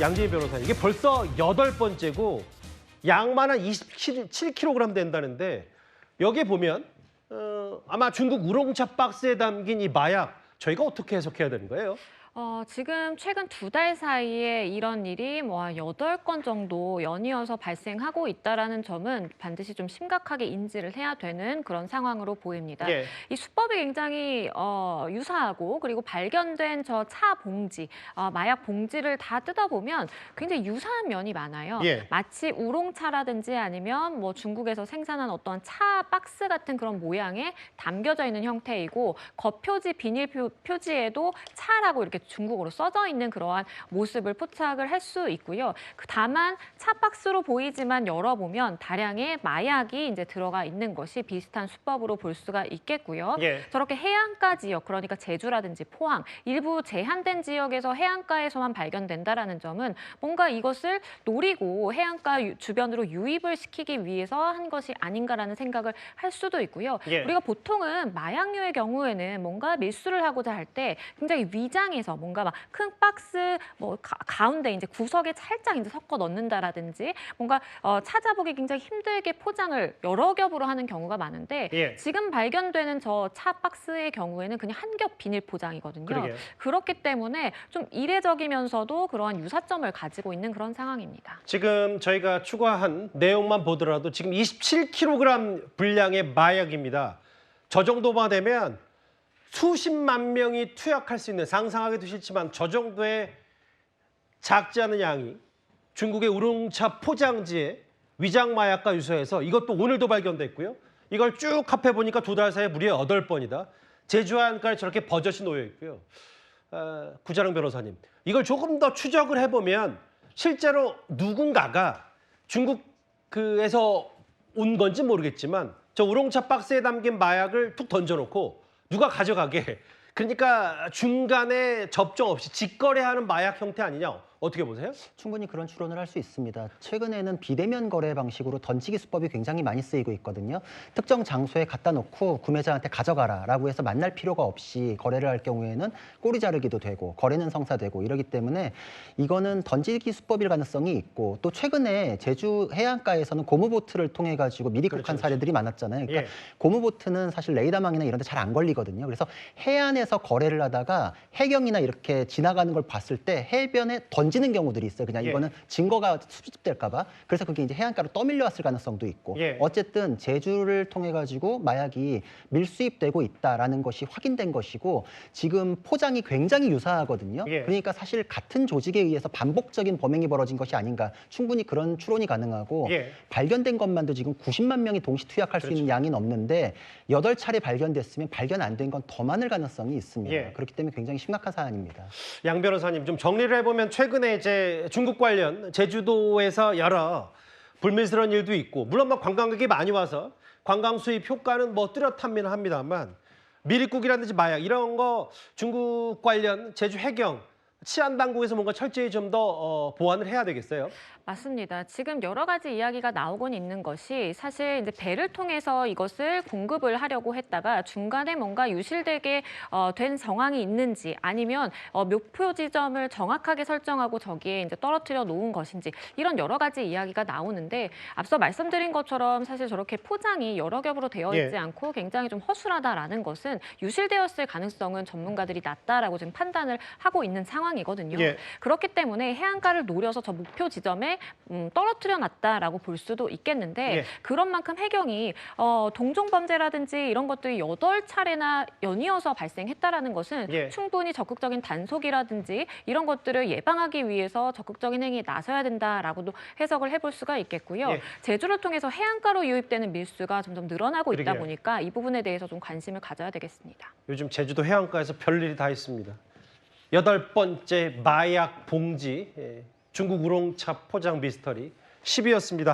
양재희 변호사님, 이게 벌써 8번째고 양만 한 27kg 된다는데 여기에 보면 아마 중국 우롱차 박스에 담긴 이 마약 저희가 어떻게 해석해야 되는 거예요? 지금 최근 2달 사이에 이런 일이 뭐 8건 정도 연이어서 발생하고 있다는 점은 반드시 좀 심각하게 인지를 해야 되는 그런 상황으로 보입니다. 예. 이 수법이 굉장히 유사하고 그리고 발견된 저 차 봉지, 마약 봉지를 다 뜯어보면 굉장히 유사한 면이 많아요. 예. 마치 우롱차라든지 아니면 뭐 중국에서 생산한 어떤 차 박스 같은 그런 모양에 담겨져 있는 형태이고 겉표지, 비닐 표지에도 차라고 이렇게 중국어로 써져 있는 그러한 모습을 포착을 할 수 있고요. 다만 차 박스로 보이지만 열어보면 다량의 마약이 이제 들어가 있는 것이 비슷한 수법으로 볼 수가 있겠고요. 예. 저렇게 해안가 지역, 그러니까 제주라든지 포항, 일부 제한된 지역에서 해안가에서만 발견된다라는 점은 뭔가 이것을 노리고 해안가 주변으로 유입을 시키기 위해서 한 것이 아닌가라는 생각을 할 수도 있고요. 예. 우리가 보통은 마약류의 경우에는 뭔가 밀수를 하고자 할 때 굉장히 위장해서 뭔가 막 큰 박스 뭐 가운데 이제 구석에 살짝 이제 섞어 넣는다라든지 뭔가 찾아보기 굉장히 힘들게 포장을 여러 겹으로 하는 경우가 많은데 예. 지금 발견되는 저 차 박스의 경우에는 그냥 한 겹 비닐 포장이거든요. 그러게요. 그렇기 때문에 좀 이례적이면서도 그러한 유사점을 가지고 있는 그런 상황입니다. 지금 저희가 추가한 내용만 보더라도 지금 27kg 분량의 마약입니다. 저 정도만 되면 수십만 명이 투약할 수 있는, 상상하기도 싫지만 저 정도의 작지 않은 양이 중국의 우롱차 포장지에 위장 마약과 유사해서 이것도 오늘도 발견됐고요. 이걸 쭉 합해보니까 2달 사이에 무려 8번이다. 제주 해안가에 저렇게 버젓이 놓여 있고요. 구자룡 변호사님, 이걸 조금 더 추적을 해보면 실제로 누군가가 중국에서 온 건지 모르겠지만 저 우롱차 박스에 담긴 마약을 툭 던져놓고 누가 가져가게, 그러니까 중간에 접종 없이 직거래하는 마약 형태 아니냐, 어떻게 보세요? 충분히 그런 추론을 할 수 있습니다. 최근에는 비대면 거래 방식으로 던지기 수법이 굉장히 많이 쓰이고 있거든요. 특정 장소에 갖다 놓고 구매자한테 가져가라라고 해서 만날 필요가 없이 거래를 할 경우에는 꼬리 자르기도 되고 거래는 성사되고 이러기 때문에 이거는 던지기 수법일 가능성이 있고, 또 최근에 제주 해안가에서는 고무보트를 통해 가지고 미리국한 그렇죠. 사례들이 많았잖아요. 그러니까 예. 고무보트는 사실 레이더망이나 이런 데 잘 안 걸리거든요. 그래서 해안에서 거래를 하다가 해경이나 이렇게 지나가는 걸 봤을 때 해변에 던지는 경우들이 있어요. 그냥 예. 이거는 증거가 수집될까 봐. 그래서 그게 이제 해안가로 떠밀려 왔을 가능성도 있고. 예. 어쨌든 제주를 통해 가지고 마약이 밀수입되고 있다라는 것이 확인된 것이고, 지금 포장이 굉장히 유사하거든요. 예. 그러니까 사실 같은 조직에 의해서 반복적인 범행이 벌어진 것이 아닌가, 충분히 그런 추론이 가능하고, 예. 발견된 것만도 지금 90만 명이 동시 투약할 수 있는 양이 넘는데 8차례 발견됐으면 발견 안 된 건 더 많을 가능성이 있습니다. 예. 그렇기 때문에 굉장히 심각한 사안입니다. 양 변호사님, 좀 정리를 해보면 최근에 이제 중국 관련 제주도에서 여러 불미스러운 일도 있고, 물론 뭐 관광객이 많이 와서 관광 수입 효과는 뭐 뚜렷하긴 합니다만, 미리국이라든지 마약 이런 거 중국 관련 제주 해경 치안 당국에서 뭔가 철저히 좀 더 보완을 해야 되겠어요. 맞습니다. 지금 여러 가지 이야기가 나오곤 있는 것이 사실 이제 배를 통해서 이것을 공급을 하려고 했다가 중간에 뭔가 유실되게 된 정황이 있는지, 아니면 목표 지점을 정확하게 설정하고 저기에 이제 떨어뜨려 놓은 것인지, 이런 여러 가지 이야기가 나오는데, 앞서 말씀드린 것처럼 사실 저렇게 포장이 여러 겹으로 되어 있지 예. 않고 굉장히 좀 허술하다라는 것은 유실되었을 가능성은 전문가들이 낮다라고 지금 판단을 하고 있는 상황이거든요. 예. 그렇기 때문에 해안가를 노려서 저 목표 지점에 떨어뜨려 놨다라고 볼 수도 있겠는데, 예. 그런 만큼 해경이 동종 범죄라든지 이런 것들이 8차례나 연이어서 발생했다라는 것은 예. 충분히 적극적인 단속이라든지 이런 것들을 예방하기 위해서 적극적인 행위에 나서야 된다라고도 해석을 해볼 수가 있겠고요. 예. 제주를 통해서 해안가로 유입되는 밀수가 점점 늘어나고 있다 그러게요. 보니까 이 부분에 대해서 좀 관심을 가져야 되겠습니다. 요즘 제주도 해안가에서 별일이 다 있습니다. 8번째 마약 봉지, 중국 우롱차 포장 미스터리 10위였습니다.